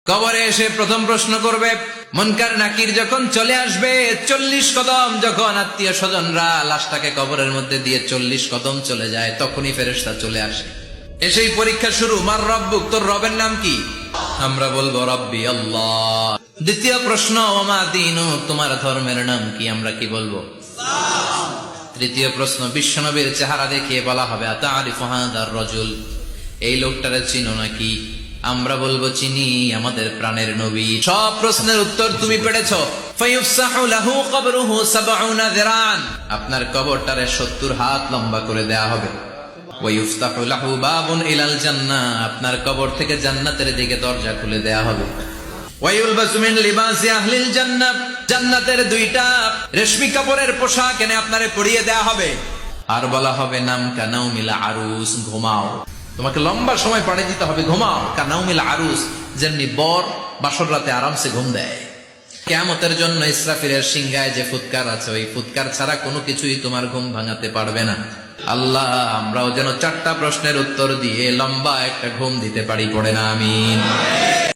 কবরে এসে প্রথম প্রশ্ন করবে, মুনকার নাকির যখন চলে আসবে 40 কদম, যখন আত্মীয় স্বজনরা লাশটাকে কবরের মধ্যে দিয়ে 40 কদম চলে যায়, তখনই ফেরেশতা চলে আসে। এসেই পরীক্ষা শুরু, মার রব্বুক, তোর রবের নাম কি? আমরা বলবো রব্বি আল্লাহ। দ্বিতীয় প্রশ্ন, ওমা দীনুক, তোমার ধর্মের নাম কি? আমরা কি বলবো? তৃতীয় প্রশ্ন, বিশ্বনবীর চেহারা দেখিয়ে বলা হবে, আতারিফু হাদার রাজুল, এই লোকটারে চিনো নাকি? আমরা বলবো চিনি, আমাদের প্রাণের নবী। সব প্রশ্নের উত্তর তুমি পেরেছো। ফায়ুফসাহু লাহু কবরুহু 70 যিরান, আপনার কবরটারে 70 হাত লম্বা করে দেয়া হবে। ওয়ায়ুফতাহু লাহু বাবুন ইলাল জান্নাহ, আপনার কবর থেকে জান্নাতের দিকে দরজা খুলে দেয়া হবে। ওয়ায়ুলবাসু মিন লিবাসি আহলিল জান্নাহ, জান্নাতের 2টা রেশমি কাপড়ের পোশাক এনে আপনারে পরিয়ে দেয়া হবে। আর বলা হবে, নাম কানাউমিল আরুস, ঘুমাও। তোমাকে লম্বা সময় পাড়ি দিতে হবে, ঘুমাও। কানাউমিল আরুস, যেমনি বর বাসর রাতে আরামসে ঘুম দেয়। কিয়ামতের জন্য ইসরাফিলের সিংহায় যে ফুৎকার আছে, ওই ফুৎকার ছাড়া কোনো কিছুই তোমার ঘুম ভাঙাতে পারবে না। আল্লাহ, আমরাও যেন 4টা প্রশ্নের উত্তর দিয়ে লম্বা একটা ঘুম দিতে পারি, পড়ে না আমিন।